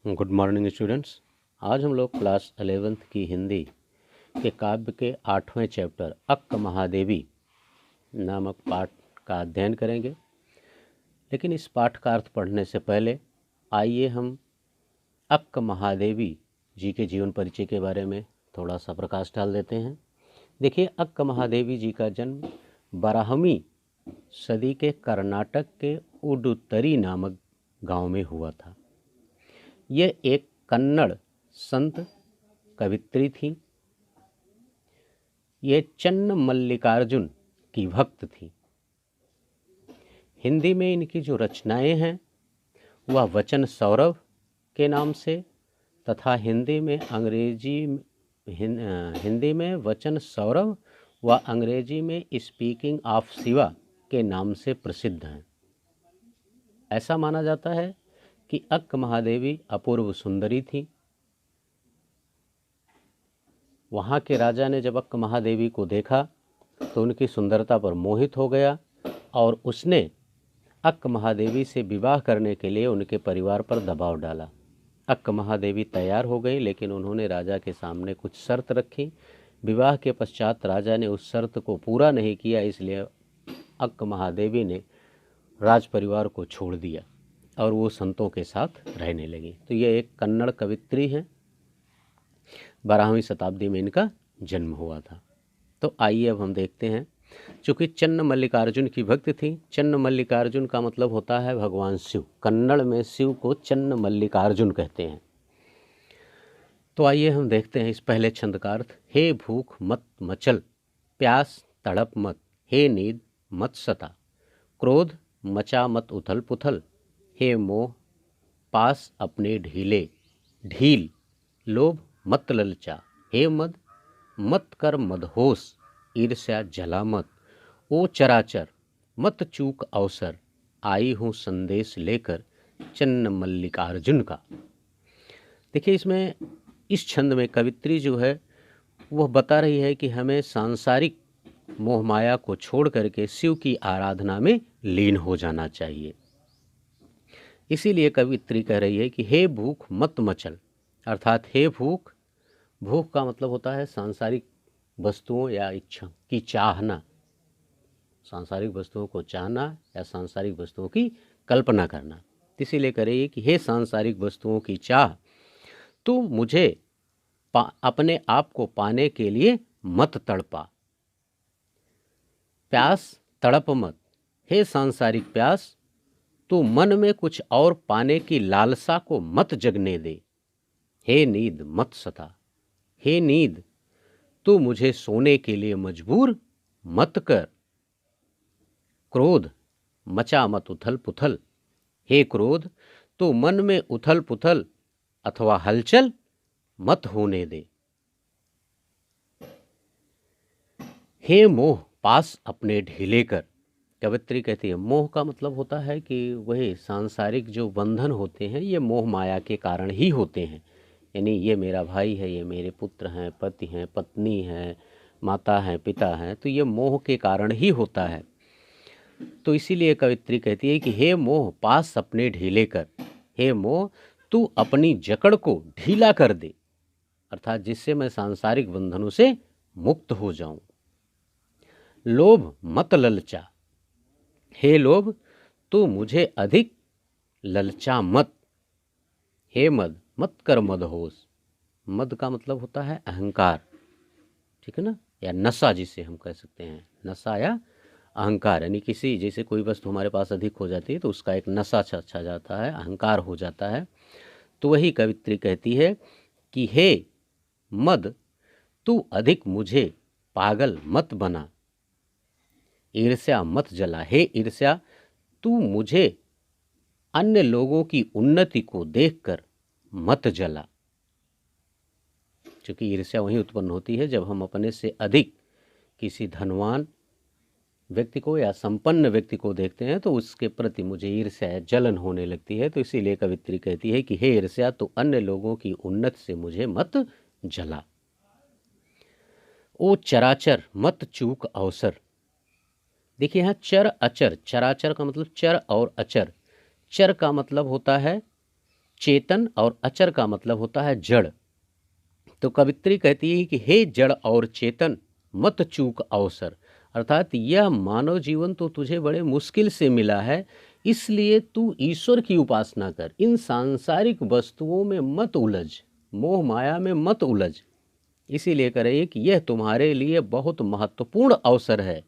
Good morning students. आज हम लोग क्लास 11th की हिंदी के काव्य के 8वें चैप्टर अक्क महादेवी नामक पाठ का अध्ययन करेंगे। लेकिन इस पाठ का अर्थ पढ़ने से पहले आइए हम अक्क महादेवी जी के जीवन परिचय के बारे में थोड़ा सा प्रकाश डाल देते हैं। देखिए, अक्क महादेवी जी का जन्म 12वीं सदी के कर्नाटक के उडुतरी नामक गांव में हुआ था। यह एक कन्नड़ संत कवित्री थी। ये चन्न मल्लिकार्जुन की भक्त थी। हिंदी में इनकी जो रचनाएं हैं वह वचन सौरभ के नाम से तथा हिंदी में वचन सौरभ व अंग्रेजी में स्पीकिंग ऑफ शिवा के नाम से प्रसिद्ध हैं। ऐसा माना जाता है कि अक्क महादेवी अपूर्व सुंदरी थी। वहाँ के राजा ने जब अक्क महादेवी को देखा तो उनकी सुंदरता पर मोहित हो गया और उसने अक्क महादेवी से विवाह करने के लिए उनके परिवार पर दबाव डाला। अक्क महादेवी तैयार हो गई, लेकिन उन्होंने राजा के सामने कुछ शर्त रखी। विवाह के पश्चात राजा ने उस शर्त को पूरा नहीं किया, इसलिए अक्क महादेवी ने राज परिवार को छोड़ दिया और वो संतों के साथ रहने लगी। तो ये एक कन्नड़ कवित्री हैं। 12वीं शताब्दी में इनका जन्म हुआ था। तो आइए अब हम देखते हैं। चूँकि चन्न मल्लिकार्जुन की भक्त थी। चन्न मल्लिकार्जुन का मतलब होता है भगवान शिव। कन्नड़ में शिव को चन्न मल्लिकार्जुन कहते हैं। तो आइए हम देखते हैं इस पहले छंद का अर्थ। हे भूख मत मचल, प्यास तड़प मत, हे नींद मत सता, क्रोध मचा मत उथल पुथल, हे मोह पास अपने ढीले ढील, लोभ मत ललचा, हे मद मत कर मदहोश, ईर्ष्या जला मत, ओ चराचर मत चूक अवसर, आई हूँ संदेश लेकर चन्न मल्लिकार्जुन का। देखिए, इसमें इस छंद में कवित्री जो है वह बता रही है कि हमें सांसारिक मोह माया को छोड़ करके शिव की आराधना में लीन हो जाना चाहिए। इसीलिए कवित्री कह रही है कि हे भूख मत मचल, अर्थात हे भूख, भूख का मतलब होता है सांसारिक वस्तुओं या इच्छा की चाहना, सांसारिक वस्तुओं को चाहना या सांसारिक वस्तुओं की कल्पना करना। इसीलिए कह रही है कि हे सांसारिक वस्तुओं की चाह, तू मुझे अपने आप को पाने के लिए मत तड़पा। प्यास तड़प मत, हे सांसारिक प्यास, तू मन में कुछ और पाने की लालसा को मत जगने दे। हे नींद मत सता, हे नींद, तू मुझे सोने के लिए मजबूर मत कर। क्रोध मचा मत उथल पुथल, हे क्रोध, तू मन में उथल पुथल अथवा हलचल मत होने दे। हे मोह पास अपने ढीले कर। कवित्री कहती है मोह का मतलब होता है कि वही सांसारिक जो बंधन होते हैं ये मोह माया के कारण ही होते हैं। यानी ये मेरा भाई है, ये मेरे पुत्र हैं, पति हैं, पत्नी हैं, माता हैं, पिता हैं, तो ये मोह के कारण ही होता है। तो इसीलिए कवित्री कहती है कि हे मोह पास अपने ढीले कर, हे मोह तू अपनी जकड़ को ढीला कर दे, अर्थात जिससे मैं सांसारिक बंधनों से मुक्त हो जाऊं। लोभ मत ललचा, हे लोभ तू मुझे अधिक ललचा मत। हे मद मत कर मदहोश। मद का मतलब होता है अहंकार, ठीक है ना, या नशा जिसे हम कह सकते हैं, नशा या अहंकार। यानी किसी जैसे कोई वस्तु हमारे पास अधिक हो जाती है तो उसका एक नशा छा जाता है, अहंकार हो जाता है। तो वही कवित्री कहती है कि हे मद तू अधिक मुझे पागल मत बना, ईर्ष्या मत जला, हे ईर्ष्या तू मुझे अन्य लोगों की उन्नति को देखकर मत जला। क्योंकि ईर्ष्या वहीं उत्पन्न होती है जब हम अपने से अधिक किसी धनवान व्यक्ति को या संपन्न व्यक्ति को देखते हैं तो उसके प्रति मुझे ईर्ष्या या जलन होने लगती है। तो इसीलिए कवित्री कहती है कि हे ईर्ष्या तो अन्य लोगों की उन्नति से मुझे मत जला। ओ चराचर मत चूक अवसर। देखिए यहाँ चर अचर, चराचर का मतलब चर और अचर। चर का मतलब होता है चेतन और अचर का मतलब होता है जड़। तो कवित्री कहती है कि हे जड़ और चेतन मत चूक अवसर, अर्थात यह मानव जीवन तो तुझे बड़े मुश्किल से मिला है, इसलिए तू ईश्वर की उपासना कर, इन सांसारिक वस्तुओं में मत उलझ, मोह माया में मत उलझ। इसीलिए कह रही है कि यह तुम्हारे लिए बहुत महत्वपूर्ण अवसर है,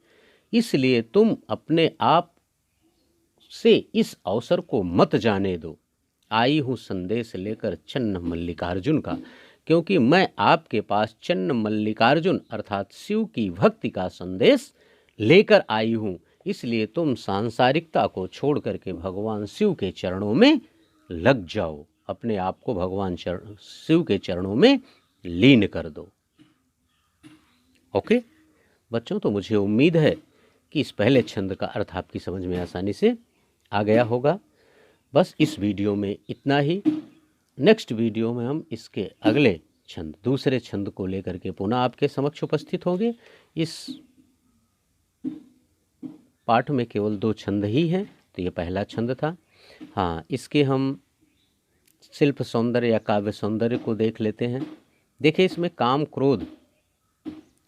इसलिए तुम अपने आप से इस अवसर को मत जाने दो। आई हूँ संदेश लेकर चन्न मल्लिकार्जुन का, क्योंकि मैं आपके पास चन्न मल्लिकार्जुन अर्थात शिव की भक्ति का संदेश लेकर आई हूँ, इसलिए तुम सांसारिकता को छोड़ करके भगवान शिव के चरणों में लग जाओ, अपने आप को भगवान शिव के चरणों में लीन कर दो। ओके बच्चों, तो मुझे उम्मीद है कि इस पहले छंद का अर्थ आपकी समझ में आसानी से आ गया होगा। बस इस वीडियो में इतना ही। नेक्स्ट वीडियो में हम इसके अगले छंद, दूसरे छंद को लेकर के पुनः आपके समक्ष उपस्थित होंगे। इस पाठ में केवल 2 छंद ही हैं, तो ये पहला छंद था। हाँ, इसके हम शिल्प सौंदर्य या काव्य सौंदर्य को देख लेते हैं। देखिए, इसमें काम क्रोध,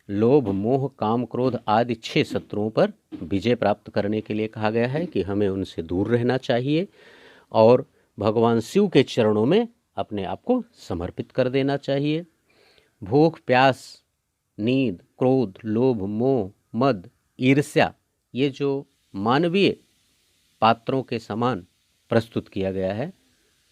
लोभ मोह काम क्रोध आदि 6 शत्रुओं पर विजय प्राप्त करने के लिए कहा गया है कि हमें उनसे दूर रहना चाहिए और भगवान शिव के चरणों में अपने आप को समर्पित कर देना चाहिए। भूख प्यास नींद क्रोध लोभ मोह मद ईर्ष्या, ये जो मानवीय पात्रों के समान प्रस्तुत किया गया है,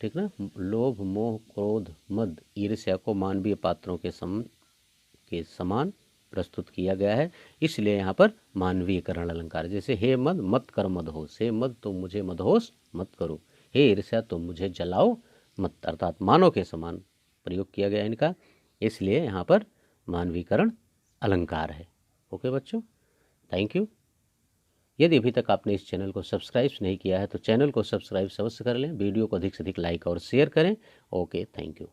ठीक ना, लोभ मोह क्रोध मद ईर्ष्या को मानवीय पात्रों के समान प्रस्तुत किया गया है, इसलिए यहाँ पर मानवीयकरण अलंकार, जैसे हे मद मत कर मदहोश, हे मद तुम मुझे मदहोश मत करो, हे ईर्ष्या तुम मुझे जलाओ मत, अर्थात मानव के समान प्रयोग किया गया इनका, इसलिए यहाँ पर मानवीकरण अलंकार है। ओके बच्चों, थैंक यू। यदि अभी तक आपने इस चैनल को सब्सक्राइब नहीं किया है तो चैनल को सब्सक्राइब अवश्य कर लें, वीडियो को अधिक से अधिक लाइक और शेयर करें। Okay, thank you.